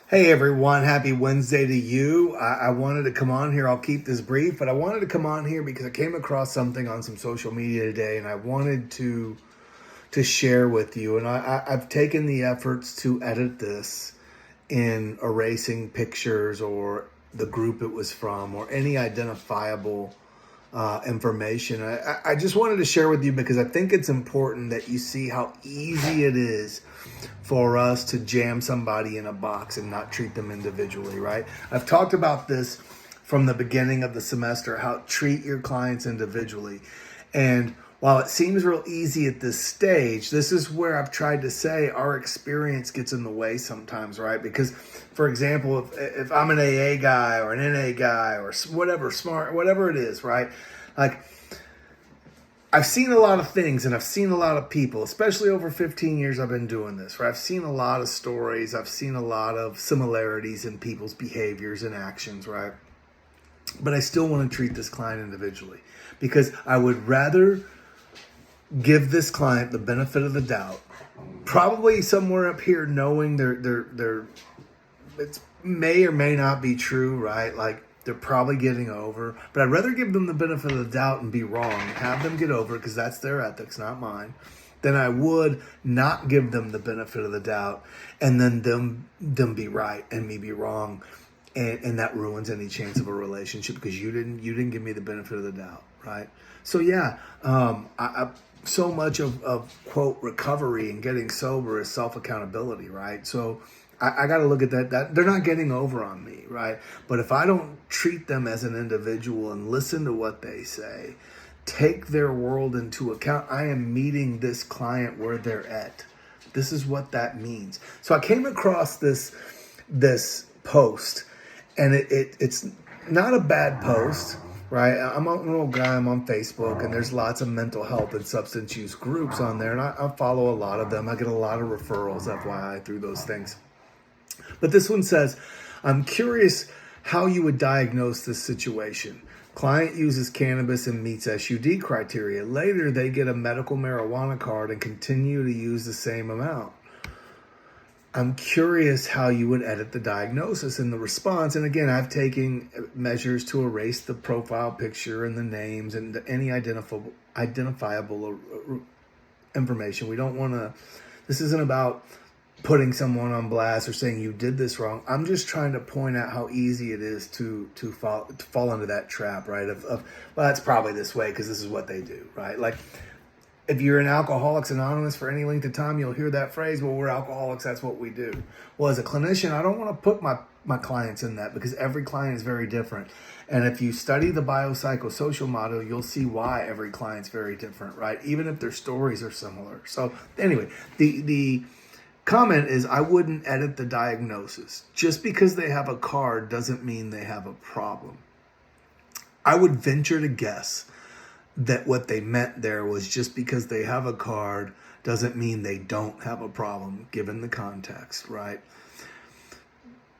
Hey everyone, happy Wednesday to you. I wanted to come on here. I'll keep this brief, but I wanted to come on here because I came across something on some social media today and I wanted to share with you. And I've taken the efforts to edit this in erasing pictures or the group it was from or any identifiable information. I just wanted to share with you because I think it's important that you see how easy it is for us to jam somebody in a box and not treat them individually, right? I've talked about this from the beginning of the semester, how treat your clients individually. And while it seems real easy at this stage, this is where I've tried to say our experience gets in the way sometimes, right? Because, for example, if I'm an AA guy or an NA guy or whatever, smart, whatever it is, right? Like, I've seen a lot of things and I've seen a lot of people, especially over 15 years I've been doing this, right? I've seen a lot of stories. I've seen a lot of similarities in people's behaviors and actions, right? But I still want to treat this client individually because I would rather give this client the benefit of the doubt, probably somewhere up here knowing it may or may not be true, right? Like, they're probably getting over, but I'd rather give them the benefit of the doubt and be wrong, have them get over because that's their ethics, not mine, than I would not give them the benefit of the doubt and then them be right and me be wrong, and that ruins any chance of a relationship because you didn't give me the benefit of the doubt, right? So yeah, so much of quote recovery and getting sober is self accountability, right? So I got to look at that they're not getting over on me, right? But if I don't treat them as an individual and listen to what they say, take their world into account, I am meeting this client where they're at. This is what that means. So I came across this post, and it's not a bad post, right? I'm an old guy. I'm on Facebook, and there's lots of mental health and substance use groups on there, and I follow a lot of them. I get a lot of referrals, FYI, through those things. But this one says, I'm curious how you would diagnose this situation. Client uses cannabis and meets SUD criteria. Later, they get a medical marijuana card and continue to use the same amount. I'm curious how you would edit the diagnosis and the response. And again, I've taken measures to erase the profile picture and the names and any identifiable information. We don't want to, this isn't about putting someone on blast or saying you did this wrong. I'm just trying to point out how easy it is to fall into that trap, right? Well, that's probably this way because this is what they do, right? Like, if you're in Alcoholics Anonymous for any length of time, you'll hear that phrase, well, we're alcoholics, that's what we do. Well, as a clinician, I don't want to put my clients in that because every client is very different. And if you study the biopsychosocial model, you'll see why every client's very different, right? Even if their stories are similar. So anyway, the comment is, I wouldn't edit the diagnosis. Just because they have a card doesn't mean they have a problem. I would venture to guess that what they meant there was just because they have a card doesn't mean they don't have a problem, given the context, right?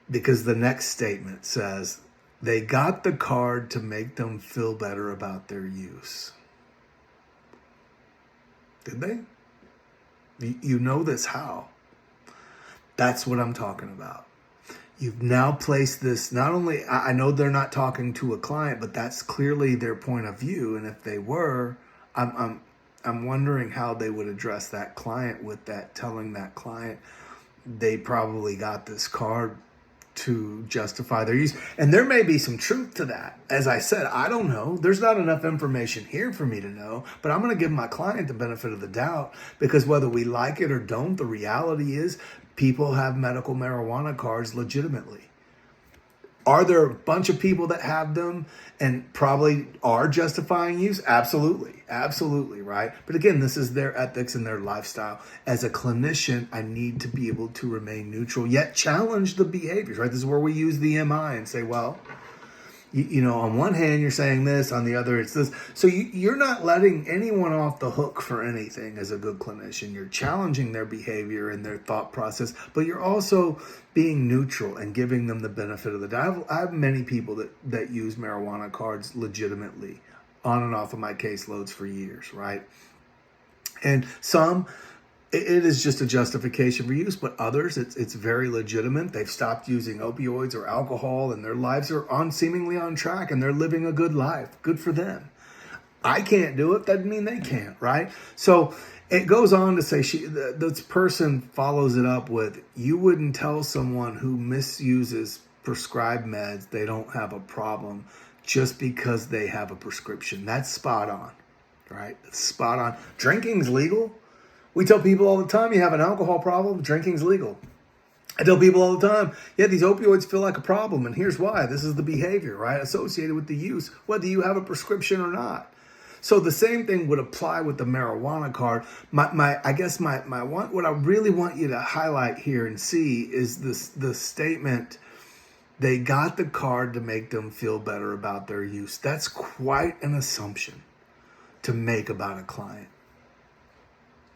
Because the next statement says, they got the card to make them feel better about their use. Did they? You know this how? That's what I'm talking about. You've now placed this, not only, I know they're not talking to a client, but that's clearly their point of view. And if they were, I'm wondering how they would address that client with that, telling that client they probably got this card to justify their use. And there may be some truth to that. As I said, I don't know. There's not enough information here for me to know, but I'm going to give my client the benefit of the doubt because whether we like it or don't, the reality is people have medical marijuana cards legitimately. Are there a bunch of people that have them and probably are justifying use? Absolutely. Absolutely, right? But again, this is their ethics and their lifestyle. As a clinician, I need to be able to remain neutral, yet challenge the behaviors, right? This is where we use the MI and say, well, you know, on one hand, you're saying this, on the other, it's this. So you're not letting anyone off the hook for anything as a good clinician. You're challenging their behavior and their thought process, but you're also being neutral and giving them the benefit of the doubt. I have many people that use marijuana cards legitimately on and off of my caseloads for years, right? And some it is just a justification for use, but others, it's very legitimate. They've stopped using opioids or alcohol, and their lives are seemingly on track, and they're living a good life. Good for them. I can't do it. Doesn't mean they can't, right? So it goes on to say this person follows it up with, you wouldn't tell someone who misuses prescribed meds they don't have a problem just because they have a prescription. That's spot on, right? That's spot on. Drinking's legal. We tell people all the time, you have an alcohol problem, drinking's legal. I tell people all the time, yeah, these opioids feel like a problem, and here's why. This is the behavior, right, associated with the use, whether you have a prescription or not. So the same thing would apply with the marijuana card. I guess my what I really want you to highlight here and see is the statement, they got the card to make them feel better about their use. That's quite an assumption to make about a client.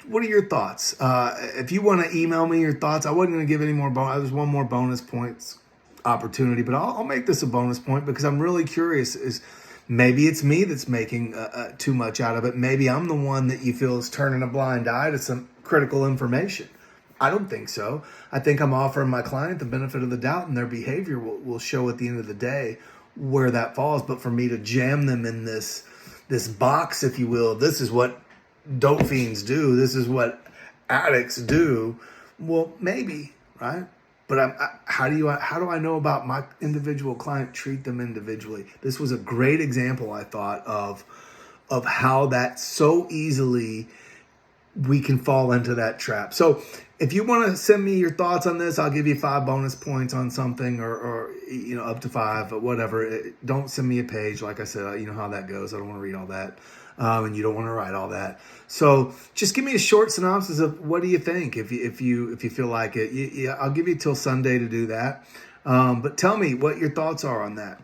What are your thoughts? If you want to email me your thoughts, I wasn't going to give any more there's one more bonus points opportunity, but I'll make this a bonus point because I'm really curious. Is maybe it's me that's making too much out of it. Maybe I'm the one that you feel is turning a blind eye to some critical information. I don't think so. I think I'm offering my client the benefit of the doubt, and their behavior will show at the end of the day where that falls. But for me to jam them in this box, if you will, this is what dope fiends do, this is what addicts do. Well, maybe, right? But how do I know about my individual client? Treat them individually. This was a great example, I thought, of how that so easily we can fall into that trap. So if you want to send me your thoughts on this, I'll give you 5 bonus points on something, or up to 5, but whatever. Don't send me a page. Like I said, you know how that goes. I don't want to read all that. And you don't want to write all that. So just give me a short synopsis of what do you think if you feel like it. I'll give you till Sunday to do that. But tell me what your thoughts are on that.